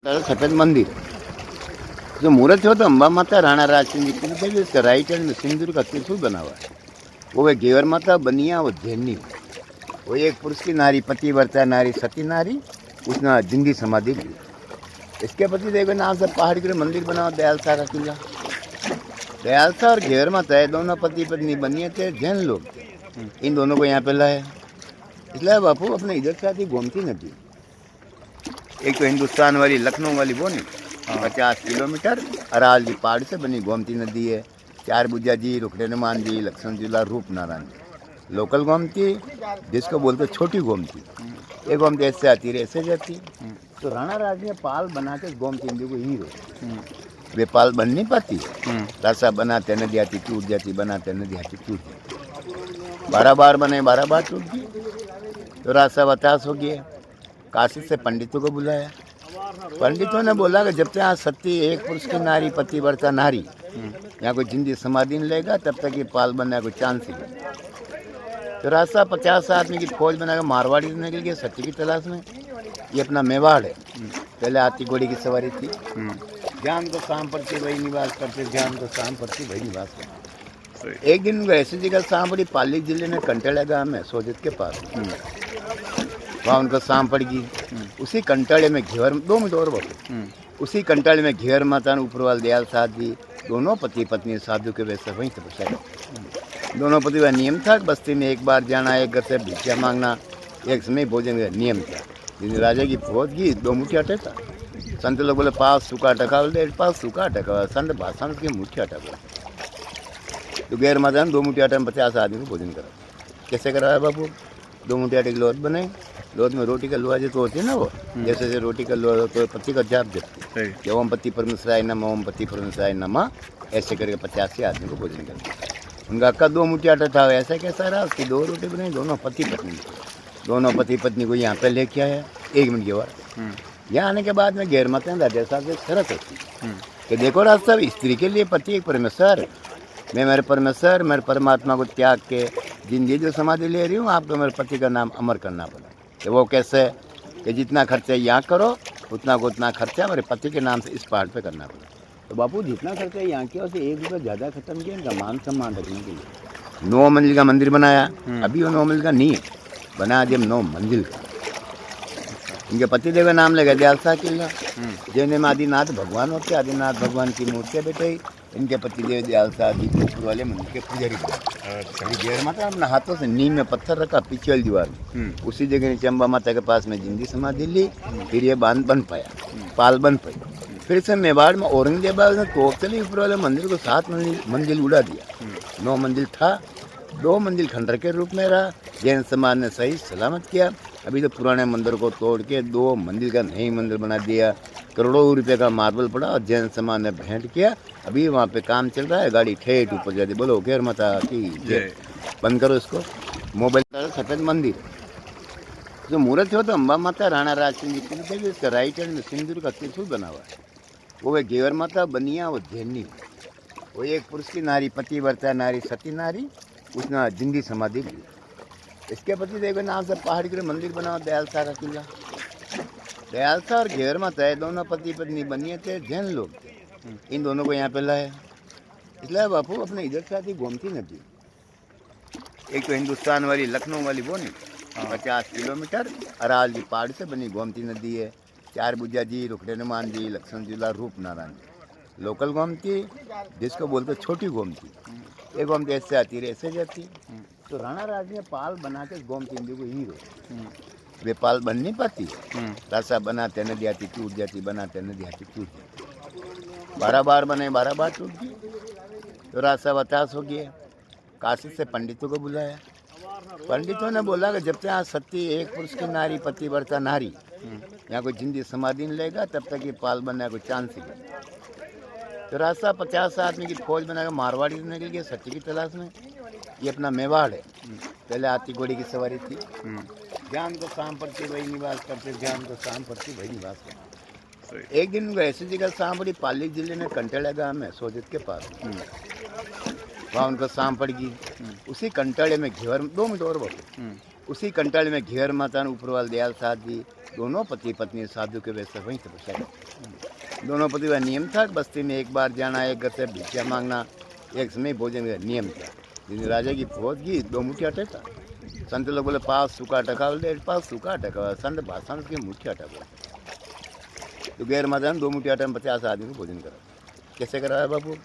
सफेद मंदिर जो मुहूर्त हो तो अम्बा माता राणा राजसिंह जी की इसका राइट हैंड में सिंदूर का त्रिशूल बना हुआ है। वो है घेवर माता बनिया, वो जैनी, वो एक पुरुष की नारी, पतिव्रता नारी, सती नारी, उसने जिंदी समाधि ली। इसके पति देव के नाम से पहाड़ के मंदिर बना हुआ दयालसा का किला। दयालसा और घेवर माता है दोनों पति पत्नी बनिए थे, जैन लोग थे। इन दोनों को यहाँ पे लाया, इसलिए बापू अपने इधर से आती गोमती नदी, एक तो हिंदुस्तान वाली लखनऊ वाली वो नहीं 50 किलोमीटर अराल जी पहाड़ से बनी गोमती नदी है। चार बुज्जा जी, रुखड़े हनुमान जी, लक्ष्मण झूला, रूप नारायण जी। लोकल गोमती जिसको बोलते छोटी गोमती, ये गोमती ऐसे आती है ऐसे जाती। तो राणा राज ने पाल बना के गोमती नदी को हीरो, वे पाल बन नहीं पाती, रास्ता बनाते नदी आती टूट जाती, बनाते नदी आती टूट जाती। 12 बार बने, 12 बार टूट गई। तो रास्ता बतास हो गया। काशी से पंडितों को बुलाया। पंडितों ने बोला कि जब तक यहाँ सती एक पुरुष की नारी, पतिव्रता नारी, यहाँ कोई जिंदी समाधि नहीं लेगा तब तक ये पाल बनने का कोई चांस ही नहीं। तो रास्ता 50 आदमी की फौज बनाकर मारवाड़ी से निकल गया सती की तलाश में। ये अपना मेवाड़ है। पहले हाथी घोड़ी की सवारी थी। ज्ञान को शाम पड़ती वही निवास करते, ज्ञान को शाम पड़ती वही निवास करते। एक दिन ऐसी जगह शाम पड़ी, पाली जिले में कंटेड़ा गाँव में सोजत के पास, वहाँ उनको शाम पड़ गई। उसी कंटाड़े में घेवर 2 मिनट और बोले, उसी कंटाड़े में घेवर माता ने ऊपरवाल दयाल साध जी, दोनों पति पत्नी साधु के वैसे वहीं तपस्या करते। दोनों पति का नियम था बस्ती में एक बार जाना, एक घर से भिक्षा मांगना, एक समय भोजन का नियम था। जिन राजा की फौज की 2 मुठ्ठी आटा था। संत लोग बोले 5 सूखा टका, बोले 5 सूखा टका, संत भाषण की मुठ्ठी आटा बोले। तो गैर माता ने 2 मुठ्ठी आटा में 50 आदमी को भोजन करा। कैसे कराया बाबू? 2 मुठ्ठी आटे की लोथ बनाई, लोथ में रोटी का लोहा जो तो होती है ना, वो जैसे जैसे रोटी का लोहा तो पत्ती का जाप देती है, ओम पति परमेश्वराय नमः, ओम पति परमेश्वराय नमः, ऐसे करके 85 आदमी को भोजन करते। उनका अक्का 2 मुठ्ठी आटा था, ऐसा कैसा रहा? उसकी 2 रोटी बनाई, दोनों पति पत्नी, दोनों पति पत्नी को यहाँ पे लेके आया। 1 मिनट के बाद यहाँ आने के बाद में गैर माता राजा साहब से शरत होती कि देखो राज साहब, स्त्री के लिए पति एक परमेश्वर, मैं मेरे परमेश्वर, मेरे परमात्मा को त्याग के जिंदगी जो समाधि ले रही हूँ, आपको मेरे पति का नाम अमर करना पड़ा। कि वो कैसे? कि जितना खर्चा यहाँ करो उतना को उतना खर्चा मेरे पति के नाम से इस पहाड़ पे करना पड़ा। तो बापू जितना खर्चा यहाँ किया उसे 1 रुपये ज़्यादा खत्म किया इनका मान सम्मान रखने के लिए। 9 मंजिल का मंदिर बनाया। अभी वो 9 मंजिल का नहीं है, बना जब 9 मंजिल का। इनके पति देव का नाम लगा दयालसा किला। जैन में आदिनाथ भगवान होते, आदिनाथ भगवान की मूर्ति बैठे। इनके पति देव दयालसा जी ऊपर वाले मंदिर के पुजारी बने। गैर माता अपने हाथों से नींव में पत्थर रखा पीछे वाली दीवार में, उसी जगह नीचे अम्बा माता के पास में जिंदी समाधि ली। फिर ये बांध बन पाया, पाल बन पाई। फिर से मेवाड़ में औरंगजेब ने तोप चली ऊपर वाले मंदिर को 7 मंजिल उड़ा दिया। 9 मंजिल था, 2 मंजिल खंडर के रूप में रहा। जैन समाज ने सही सलामत किया। अभी तो पुराने मंदिर को तोड़ के 2 मंजिल का नई मंदिर बना दिया। करोड़ों रुपए का मार्बल पड़ा और जैन समाज ने भेंट किया। अभी वहाँ पे काम चल रहा है, गाड़ी ठेठ ऊपर जाती। बोलो गैर माता की जय। बंद करो इसको मोबाइल। सफेद मंदिर जो मुहूर्त हो तो अम्बा माता राणा राजसिंह जी की इसका राइट हैंड में सिंदूर का त्रिशूल बना हुआ है। वो है घेवर माता बनिया, वो जैनी, वो एक पुरुष की नारी, पतिव्रता नारी, सती नारी, उसने जिंदी समाधि ली। इसके पति देव के नाम से पहाड़ के मंदिर बना हुआ दयालसा का किला। दयालसा और घेवर माता है दोनों पति पत्नी बनिए थे, जैन लोग थे। इन दोनों को यहाँ पे लाया, इसलिए बापू अपने इधर से आती गोमती नदी, एक तो हिंदुस्तान वाली लखनऊ वाली वो नहीं 50 किलोमीटर अराल जी पहाड़ से बनी गोमती नदी है। 4 बुज्जा जी, रुखड़े हनुमान जी, लक्ष्मण झूला, रूप नारायण जी। लोकल गोमती जिसको बोलते छोटी गोमती, ये गोमती ऐसे आती है ऐसे जाती। तो राणा राज ने पाल बना के गोमती नदी को हीरो, वे पाल बन नहीं पाती, रास्ता बनाते नदी आती टूट जाती, बनाते नदी आती टूट जाती। 12 बार बने, 12 बार टूट गई। तो रास्ता बतास हो गया। काशी से पंडितों को बुलाया। पंडितों ने बोला कि जब तक यहाँ सती एक पुरुष की नारी, पतिव्रता नारी, यहाँ कोई जिंदी समाधि नहीं लेगा तब तक ये पाल बनने का कोई चांस ही नहीं। तो रास्ता 50 आदमी की फौज बनाकर मारवाड़ी से निकल गया सती की तलाश में। ये अपना मेवाड़ है। पहले हाथी घोड़ी की सवारी थी। ज्ञान को शाम पड़ती वही निवास करते, ज्ञान को शाम पड़ती वही निवास करते। एक दिन ऐसी जगह शाम पड़ी, पाली जिले में कंटेड़ा गाँव में सोजत के पास, वहाँ उनको शाम पड़ गई। उसी कंटाड़े में घेवर 2 मिनट और बोले, उसी कंटाली में घेर माता ऊपरवाल दयाल साध जी दोनों पति पत्नी साधु के वैसे वहीं तपस्या करते। दोनों पति का नियम था बस्ती में एक बार जाना, एक घर से भिक्षा मांगना, एक समय भोजन का नियम था। जिन राजा की फौज की 2 मुठ्ठी आटा था। संत लोग बोले 5 सूखा टका, बोले 5 सूखा आटा का। संत भाषण के मुठ्ठी आटा बोले तो गैर माता ने 2 मुठ्ठी आटा में 50 आदमी को भोजन करा। कैसे कराया बाबू?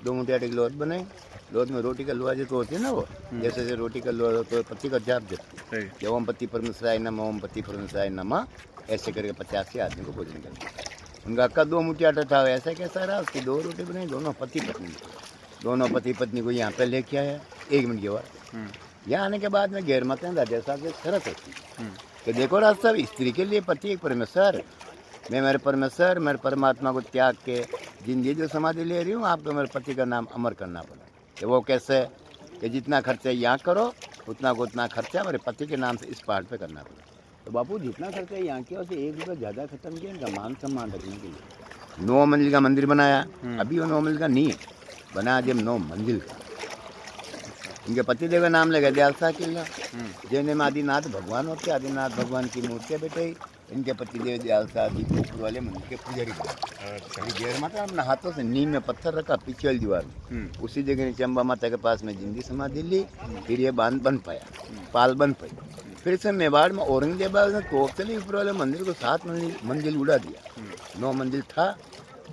2 मुठ्ठी आटे की लोथ बनाई, लोथ में रोटी का लोहा जो तो होती है ना, वो जैसे जैसे रोटी का लोहा तो पत्ती का जाप देती है, ओम पति परमेश्वराय नमः, ओम पति परमेश्वराय नमः, ऐसे करके 50 आदमी को भोजन करते। उनका अक्का 2 मुठ्ठी आटा था, ऐसा कैसा रहा? उसकी 2 रोटी बनाई, दोनों पति पत्नी को यहाँ पे लेके आया। 1 मिनट के बाद यहाँ आने के बाद में गैर माता राजा साहब से शरत होती कि देखो राज साहब, स्त्री के लिए पति एक परमेश्वर, मैं मेरे परमेश्वर मेरे परमात्मा को त्याग के जिंदगी जो समाधि ले रही हूँ, आपको मेरे पति का नाम अमर करना पड़ा। कि वो कैसे? कि जितना खर्चा यहाँ करो उतना खर्चा मेरे पति के नाम से इस पहाड़ पे करना पड़ा। तो बापू जितना खर्चा यहाँ किया उसे 1 रुपये ज़्यादा खत्म किया इनका मान सम्मान रखने के लिए। 9 मंजिल का मंदिर बनाया। अभी वो 9 मंजिल का नहीं है, बना जब 9 मंजिल का। इनके पति देव का नाम लगा दयाल साहब किला। जैन में आदिनाथ भगवान होते, आदिनाथ भगवान की मूर्ति बेटे इनके पति देव दयाल साहब जी ऊपर वाले मंदिर के पुजारी बने। गैर माता अपने हाथों से नीम में पत्थर रखा पीछे वाली दीवार में, उसी जगह नीचे अम्बा माता के पास में जिंदी समाधि ली। फिर ये बांध बन पाया, पाल बन पाई। फिर से मेवाड़ में औरंगजेब ने तोप चली ऊपर वाले मंदिर को 7 मंजिल उड़ा दिया। 9 मंजिल था,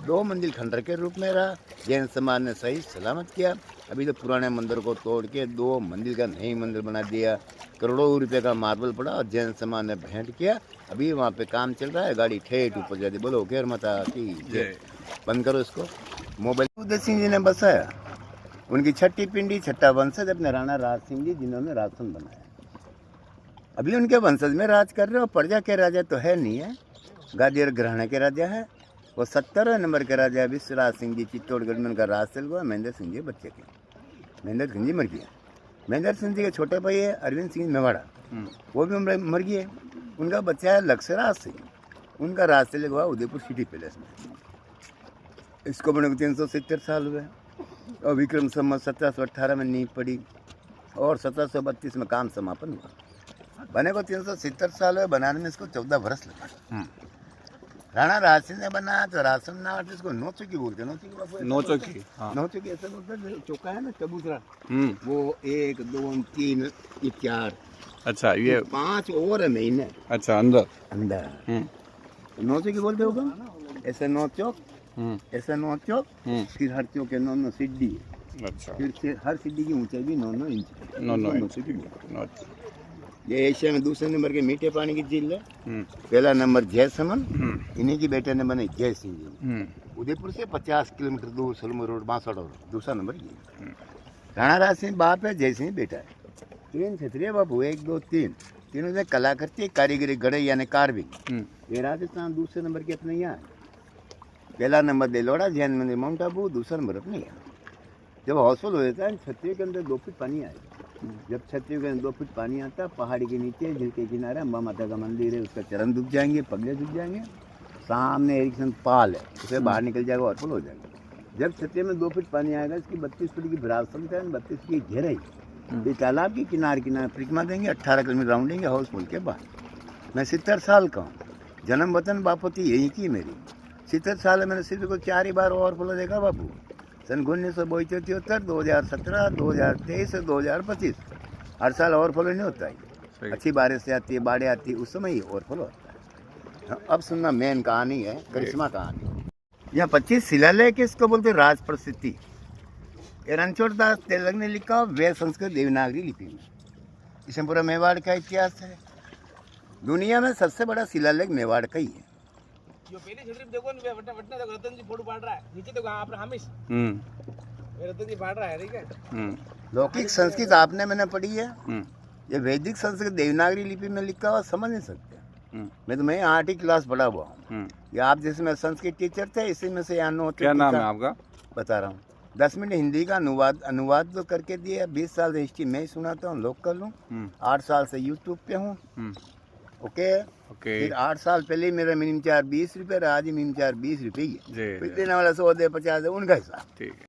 2 मंजिल खंडर के रूप में रहा। जैन समाज ने सही सलामत किया। अभी तो पुराने मंदिर को तोड़ के 2 मंजिल का नई मंदिर बना दिया। करोड़ों रुपए का मार्बल पड़ा और जैन समाज ने भेंट किया। अभी वहाँ पे काम चल रहा है, गाड़ी ठेठ ऊपर जाती। बोलो गैर माता की जय। बंद करो इसको। मोबाइल उदय सिंह जी ने बसाया, उनकी छठी पिंडी छठा वंशज अपने राणा राज सिंह जी, जिन्होंने राजसन बनाया। अभी उनके वंशज में राज कर रहे हो। प्रजा के राजा तो है नहीं है, गादी और ग्रहण के राजा है। वो 70वें नंबर के राजा विश्वराज सिंह जी चित्तौड़गढ़ में उनका राज चल गया। महेंद्र सिंह जी बच्चे के, महेंद्र सिंह जी मर गया। महेंद्र सिंह जी के छोटे भाई है अरविंद सिंह मेवाड़ा, वो भी मर गए। उनका बच्चा है लक्ष्यराज सिंह, उनका राज चले गया उदयपुर सिटी पैलेस में। इसको बने को 370 साल हुए और विक्रम संवत 1718 में नींव पड़ी और 1732 में काम समापन हुआ। बने को 370 साल हुए, बनाने में इसको 14 वर्ष लगा। राणा राज सिंह ने बनाया तो राजसन ना, इसको नौचौकी बोलते। नौचौकी ऐसा बोलते हैं, चौका है ना चबूतरा, वो 1 2 3 ये 4। अच्छा, ये 5 और है महीने। अच्छा, अंदर नौचौकी बोलते होगा। ऐसे 9 चौक, ऐसे 9 चौक, फिर हर चौक के 9 सीढ़ी। अच्छा, फिर हर सीढ़ी की ऊंचाई भी 9 इंच। 9 ये एशिया में दूसरे नंबर के मीठे पानी की झील है। पहला नंबर जयसमन, इन्हीं की बेटे ने बने जय सिंह जी। उदयपुर से 50 किलोमीटर दूर सलमो रोड बांसवाड़ा रोड, दूसरा नंबर ये। राणा राज सिंह बाप है, जय सिंह बेटा है। 3 क्षत्रिय बाबू, 1 2 3, तीनों ने कला करती है, कारीगरी गढ़े यानी कार्विंग। ये राजस्थान दूसरे नंबर के अपने यहाँ। पहला नंबर देलवाड़ा जैन मंदिर माउंट आबू, दूसरा नंबर अपने यहाँ। जब हाउसफुल हो जाता है छत्तीस के अंदर 2 फुट पानी आएगा। जब छत्तीस के अंदर 2 फुट पानी आता है, पहाड़ी के नीचे झील के किनारे अम्बा माता का मंदिर है, उसका चरण दुख जाएंगे, पगले दुख जाएंगे। सामने एरिक्सन पाल है, उसे बाहर निकल जाएगा और फुल हो जाएगा। जब छत्तीस में 2 फुट पानी आएगा, इसकी 32 फुट की विरासत है, 32 की घेराई। ये तालाब की किनारे परिक्रमा देंगे, 18 किलोमीटर राउंड हाउसफुल के बाद। मैं 70 साल का हूँ, जन्म वतन बापोती यहीं की मेरी। 70 साल में मैंने सिर्फ को 4 ही बार ओवरफ्लो देखा बापू। सन 1972, 2017, 2023 और 2025 हर साल ओवरफ्लो नहीं होता है। अच्छी बारिश से आती है, बाढ़ आती है, उस समय ही ओवरफ्लो होता है। अब सुनना मेन कहानी है, करिश्मा कहानी। यहाँ 25 शिलालेख इसको बोलते राज प्रसिद्धि। रणछोड़ दास तेलंग ने लिखा, वे संस्कृत देवनागरी लिपि में। इसमें पूरा मेवाड़ का इतिहास है। दुनिया में सबसे बड़ा शिलालेख मेवाड़ का ही है। जो पहले क्षेत्र में देखो वटना देखो, रतन जी फोटो पाड़ रहा है, नीचे देखो आप हमेश रतन जी पाड़ रहा है, ठीक है। लौकिक संस्कृत आपने मैंने पढ़ी है, ये वैदिक संस्कृत देवनागरी लिपि में लिखा हुआ समझ नहीं सकते। मैं तो 8वीं क्लास पढ़ा हुआ हूँ। ये आप जिसमें संस्कृत टीचर थे, इसी में से यहाँ 9। क्या नाम है आपका? बता रहा हूँ। 10 मिनट हिंदी का अनुवाद तो करके दिया। 20 साल से हिस्ट्री मैं ही सुनाता हूँ, लोकल हूँ। 8 साल से यूट्यूब पे हूँ। ओके। फिर 8 साल पहले मेरा मिनिमम चार्ज 20 रुपये, आज मिनिमम चार्ज 20 रुपये ही है। देने वाला 100 दे 50 दे, उनका हिसाब। ठीक है।